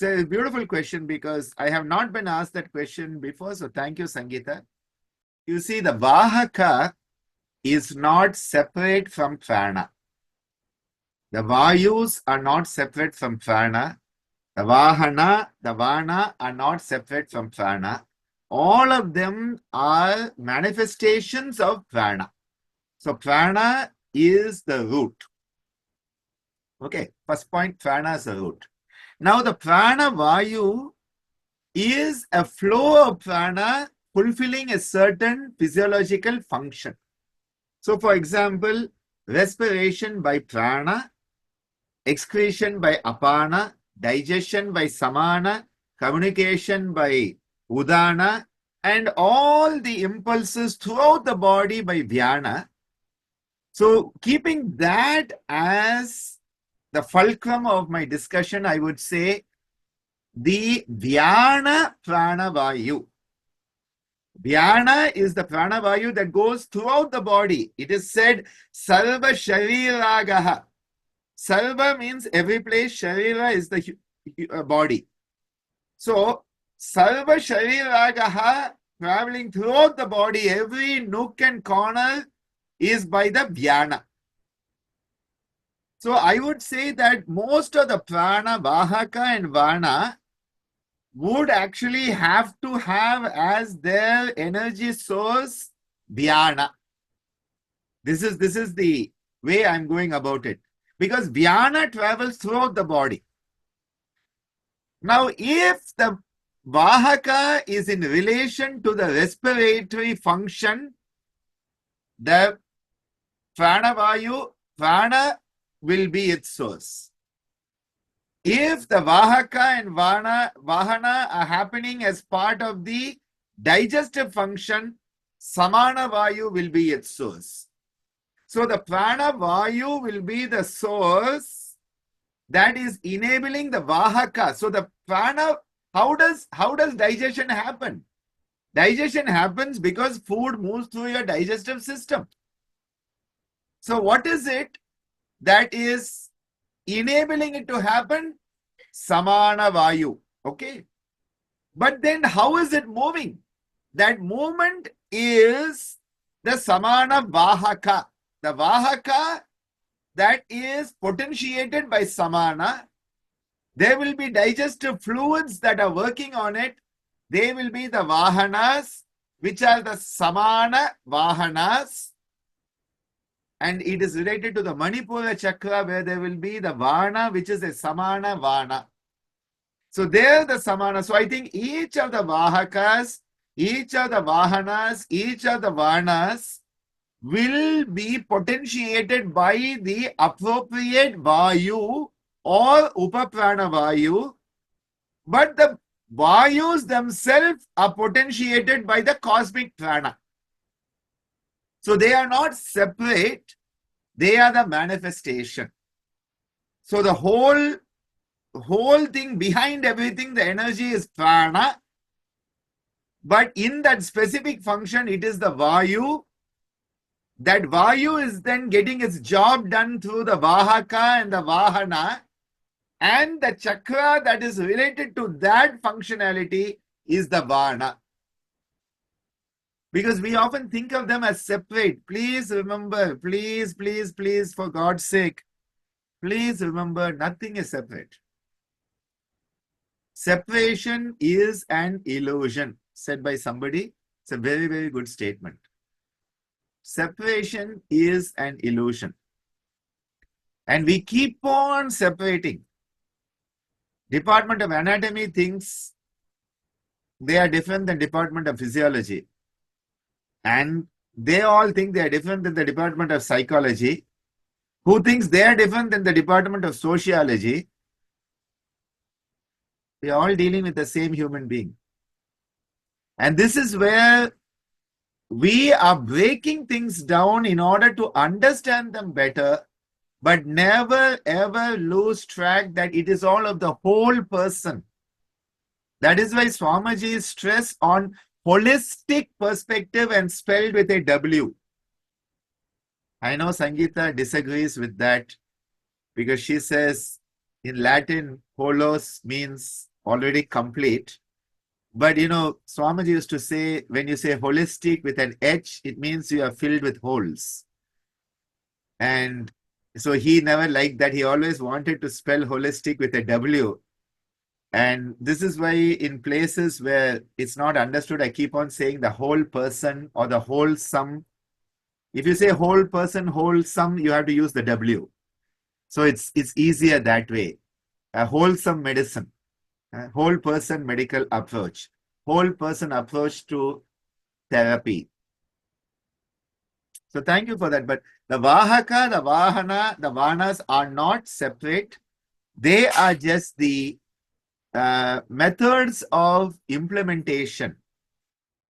It's a beautiful question because I have not been asked that question before. So thank you, Sangeeta. You see, the Vahaka is not separate from Prana. The Vayus are not separate from Prana. The Vahana, the Vana are not separate from Prana. All of them are manifestations of Prana. So Prana is the root. Okay, first point, Prana is the root. Now the Prana Vayu is a flow of Prana fulfilling a certain physiological function. So for example, respiration by Prana, excretion by Apana, digestion by Samana, communication by Udana, and all the impulses throughout the body by Vana. So keeping that as the fulcrum of my discussion, I would say the Vyana Prana Vayu. Vyana is the Prana Vayu that goes throughout the body. It is said, Sarva Shariragaha. Sarva means every place, Sharira is the body. So, Sarva Shariragaha, traveling throughout the body, every nook and corner is by the Vyana. So, I would say that most of the Prana, Vahaka and Vana would actually have to have as their energy source Vyana. This is the way I'm going about it. Because Vyana travels throughout the body. Now, if the Vahaka is in relation to the respiratory function, the Prana Vayu, Prana will be its source. If the Vahaka and Vahana are happening as part of the digestive function, Samana Vayu will be its source. So the Prana Vayu will be the source that is enabling the Vahaka. So the Prana, how does digestion happen? Digestion happens because food moves through your digestive system. So what is it that is enabling it to happen? Samana Vayu. Okay. But then how is it moving? That movement is the Samana Vahaka. The Vahaka that is potentiated by Samana. There will be digestive fluids that are working on it. They will be the Vahanas, which are the Samana Vahanas. And it is related to the Manipura Chakra, where there will be the Vana, which is a Samana Vana. So there the Samana. So I think each of the Vahakas, each of the Vahanas, each of the Vanas will be potentiated by the appropriate Vayu or Upaprana Vayu. But the Vayus themselves are potentiated by the cosmic Prana. So they are not separate, they are the manifestation. So the whole thing behind everything, the energy is Prana. But in that specific function, it is the Vayu. That Vayu is then getting its job done through the Vahaka and the Vahana. And the chakra that is related to that functionality is the Vana. Because we often think of them as separate. Please remember, please, for God's sake, please remember, nothing is separate. Separation is an illusion, said by somebody. It's a very, very good statement. Separation is an illusion. And we keep on separating. Department of Anatomy thinks they are different than Department of Physiology. And they all think they are different than the Department of Psychology, who thinks they are different than the Department of Sociology. We are all dealing with the same human being. And this is where we are breaking things down in order to understand them better, but never ever lose track that it is all of the whole person. That is why Swamiji's stress on holistic perspective and spelled with a W. I know Sangeeta disagrees with that because she says in Latin, holos means already complete. But Swamiji used to say, when you say holistic with an H, it means you are filled with holes. And so he never liked that. He always wanted to spell holistic with a W. And this is why in places where it's not understood, I keep on saying the whole person or the wholesome. If you say whole person, wholesome, you have to use the W. So it's easier that way. A wholesome medicine, a whole person medical approach, whole person approach to therapy. So thank you for that. But the Vahaka, the Vahana, the Vanas are not separate. They are just the methods of implementation